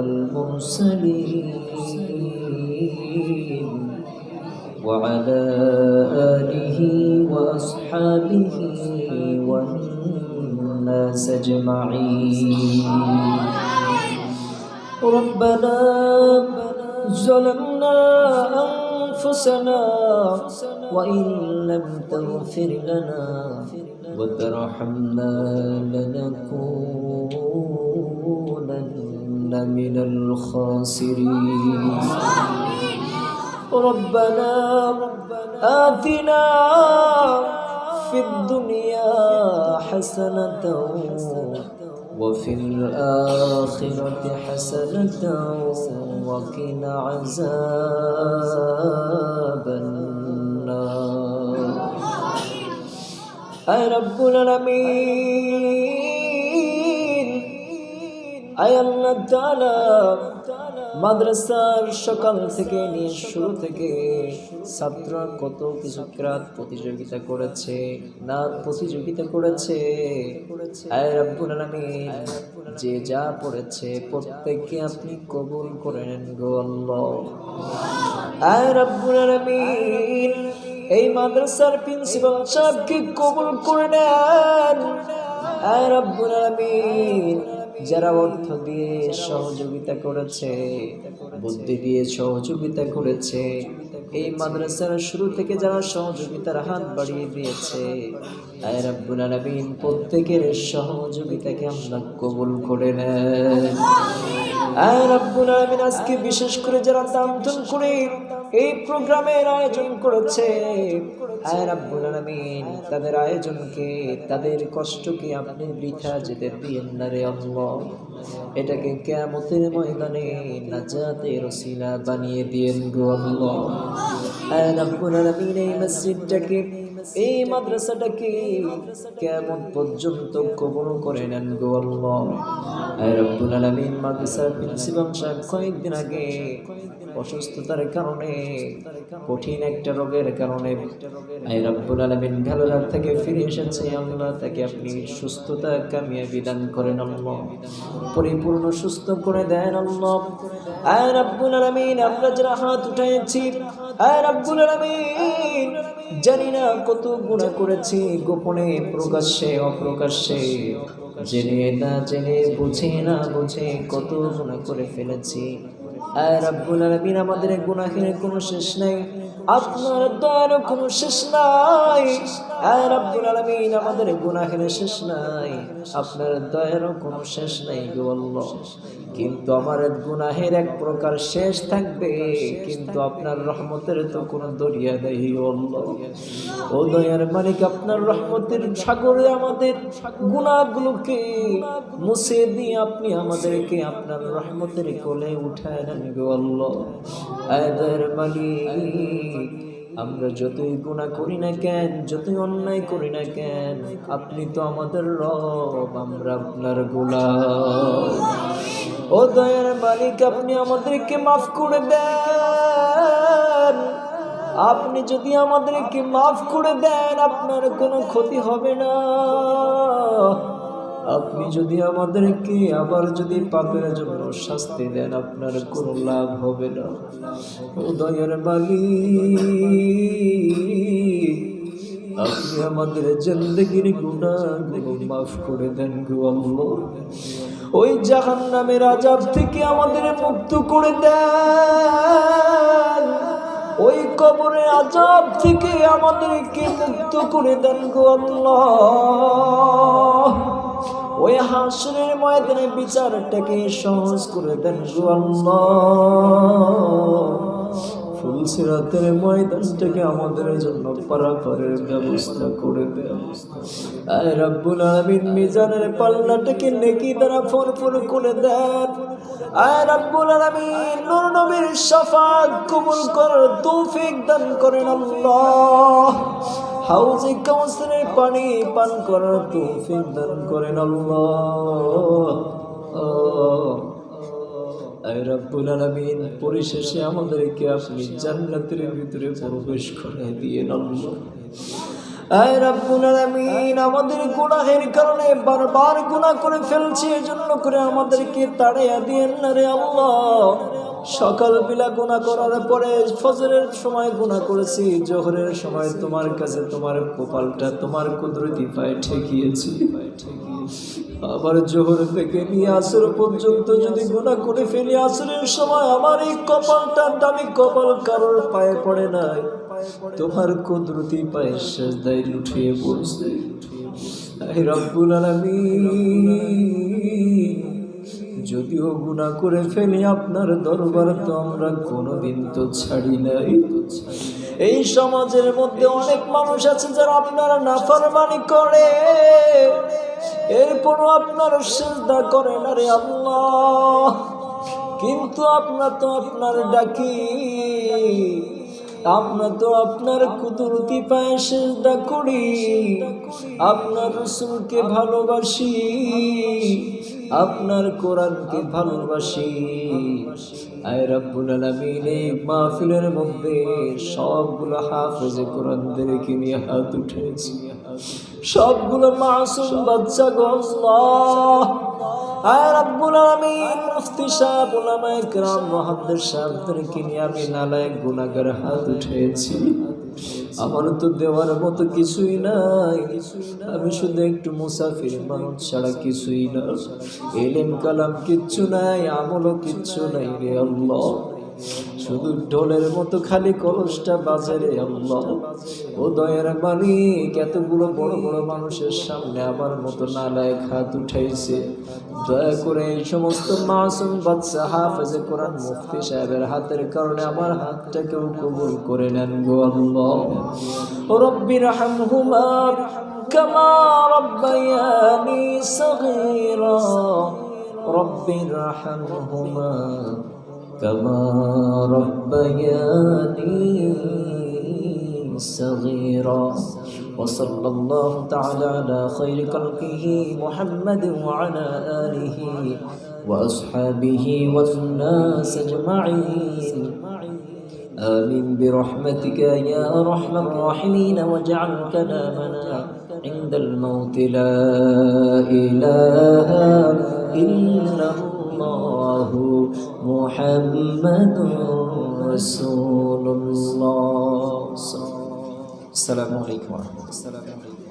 والمرسلين وعلى آله وأصحابه والناس أجمعين. ربنا ظلمنا أنفسنا وإن لم تغفر لنا وترحمنا لنكونن من الخاسرين. ربنا آتنا في الدنيا حسنة وفي الآخرة حسنة وقنا عذاب النار. أي رب العالمين أي الله تعالى মাদ্রাসার সকাল থেকে নিয়ে শুরু থেকে ছাত্ররা কত কিছু ক্রাত প্রতিযোগিতা করেছে, নাচ প্রতিযোগিতা করেছে। আয় রব্বুল আলামিন যে যা পড়েছে প্রত্যেককে আপনি কবুল করে নেন গো আল্লাহ। আয় রব্বুল আলামিন এই মাদ্রাসার প্রিন্সিপাল সাহেবকে কবুল করে নেন। আয় রব্বুল আলামিন যারা অর্থ দিয়ে সহযোগিতা করেছে, বুদ্ধি দিয়ে সহযোগিতা করেছে, এই মাদ্রাসার শুরু থেকে যারা সহযোগিতার হাত বাড়িয়ে দিয়েছে, আয় রাব্বুল আলামিন প্রত্যেকের সহযোগিতাকে আমরা কবুল করে নেন। আয় রাব্বুল আলামিন আজকে বিশেষ করে যারা দান করে এই প্রোগ্রামের আয়োজন করেছে, আয় রাব্বুল আলামিন তাদের আয়োজনকে, তাদের কষ্টকে আপনি বৃথা যেতে দিয়েন না রে আল্লাহ। এটাকে কিয়ামতের ময়দানে নাজাতের ওসিলা বানিয়ে দিয়েন গো আল্লাহ। আয় রাব্বুল আলামিন এই মসজিদটাকে, এই মাদ্রাসাটাকে কিয়ামত পর্যন্ত কবুল করে নেন গো আল্লাহ। আয় রাব্বুল আলামিন মাদ্রাসার প্রিন্সিপাল সাহেব কয়েকদিন আগে অসুস্থতার কারণে, কঠিন একটা রোগের কারণে আয় রাব্বুল আলামিন ভালোবাসা থেকে ফিরে এসেছে। আল্লাহ তাকে আপনি সুস্থতা কামিয়াবি দান করেন আল্লাহ, পরিপূর্ণ সুস্থ করে দেন আল্লাহ। আয় রাব্বুল আলামিন আমরা যারা হাত উঠাইছি, আয় রাব্বুল আলামিন জানি না কত গুনাহ করেছি, গোপনে প্রকাশ্যে অপ্রকাশ্যে, জেনে না জেনে বুঝে না বুঝে কত গুনাহ করে ফেলেছি। আয় রাব্বুল আলামিন আমাদের গুনাহের কোনো শেষ নাই, আপনার দয়ার কোনো শেষ নাই। আয় রাব্বুল আলামিন আমাদের গুনাহের শেষ নাই, আপনার দয়ারও কোনো শেষ নাই গো আল্লাহ। কিন্তু আমার গুনাহের এক প্রকার শেষ থাকবে, কিন্তু আপনার রহমতের তো কোনো দরিয়া নেই গো আল্লাহ। ও দয়ার মালিক, আপনার রহমতের সাগরে আমাদের গুনাহগুলোকে মুছে দিয়ে আপনি আমাদেরকে আপনার রহমতের কোলে উঠায় নেন গো আল্লাহ। আয় দয়ার মালিক আমরা যতই গুনাহ করি না কেন, যতই অন্যায় করি না কেন, আপনি তো আমাদের রব, আমরা আপনার গোলাম। ও দয়ার মালিক আপনি আমাদেরকে মাফ করে দেন। আপনি যদি আমাদেরকে মাফ করে দেন আপনার কোনো ক্ষতি হবে না। আপনি যদি আমাদেরকে আবার যদি পাপের জন্য শাস্তি দেন আপনার কোনো লাভ হবে না। ও দয়ার মালিক আপনি আমাদের জিন্দেগির গুনাহগুলো মাফ করে দেন গো আল্লাহ। ওই জাহান্নামের আযাব থেকে আমাদের মুক্ত করে দেন, ওই কবরের আযাব থেকে আমাদেরকে মুক্ত করে দেন গো আল্লাহ। ওই হাসরের ময়দানে বিচারটাকে সহজ করে দেন গো আল্লাহ। ফুলসিরাতের ময়দানটাকে আমাদের জন্য পারাপারের ব্যবস্থা করে দেন। আয় রাব্বুল আলামিন মিজানের পাল্লাটাকে নেকি দ্বারা ভরপুর করে দেন। আয় রাব্বুল আলামিন নূর নবীর শাফাত কবুল করার তৌফিক দান করেন আল্লাহ। হাউজে কাউসারের পানি পান করার তৌফিক দান করেন আল্লাহ। আয় রাব্বুল আলামিন পরিশেষে আমাদেরকে আপনি জান্নাতের ভিতরে প্রবেশ করে দিয়েন আল্লাহ। আয় রব্বুল আলামিন, আমাদের গুনাহের কারণে বারবার গুনাহ করে ফেলছি, এজন্য করে আমাদেরকে তাড়াইয়া দিয়েন না রে আল্লাহ। সকালবেলা গুনাহ করার পরে ফজরের সময় গুনাহ করেছি, জোহরের সময় তোমার কাছে তোমার কপালটা তোমার কুদরতি পায়ে ঠেকিয়েছি, আবার জোহর থেকে নিয়ে আসর পর্যন্ত যদি গুনাহ করে ফেলি, আসরের সময় আমার এই কপালটা দামি কপাল কারোর পায়ে পড়ে নাই, তোমার কুদরতি পায়ে সিজদায় লুটিয়ে পড়ছে। হে রব্বুল আলামিন, যদিও গুনাহ করে ফেলি আপনার দরবার তো আমরা কোনোদিন তো ছাড়ি নাই। এই সমাজের মধ্যে অনেক মানুষ আছে যারা আপনার নাফরমানি করে, এরপরও আপনার সিজদা করে না রে আল্লাহ। কিন্তু আপনার তো আপনার ডাকি, আমরা তো আপনার কুদরতি পায়ে সিজদা করি, আপনার রাসূলকে ভালোবাসি, আপনার কোরআনকে ভালোবাসি। আয় রব্বুল আলামিন, এই মাহফিলের মধ্যে সবগুলো হাফেজে কোরআনদেরকে নিয়ে হাত উঠেছি, সবগুলো মাসুম বাচ্চা গো আল্লাহ। আয় রব্বুল আলামিন, মুফতি সাহেব, উলামায়ে কিরাম, মুহাদ্দিস সাহেবদেরকে নিয়ে আমি নালায়েক গুনাহগার হাত উঠেছি। আমার তো দেওয়ার মতো কিছুই নাই, আমি শুধু একটু মুসাফির মানুষ ছাড়া কিছুই না। ইলম কালাম কিচ্ছু নাই, আমলও কিচ্ছু নাই রে আল্লাহ। শুধু ঢোলের মতো খালি কলসটা বাজে রে আল্লাহ। ও দয়ার মালিক, এতগুলো বড় বড় মানুষের সামনে আমার মতো নালায়েক হাত উঠাইছে, দয়া করে এই সমস্ত মাসুম বাচ্চা হাফেজে কোরআন মুফতি সাহেবের হাতের কারণে আমার হাতটাকেও কবুল করে নেন গো আল্লাহ। রব্বির হামহুমা কামা রব্বায়ানি সগীরা, রব্বির হামহুমা কামা রব্বায়ানি صغيرا وصلى الله تعالى على خير خلقه محمد وعلى آله وأصحابه والناس أجمعين آمين برحمتك يا أرحم الراحمين. واجعل كلامنا عند الموت لا إله إلا الله محمد رسول الله. السلام عليكم ورحمة الله.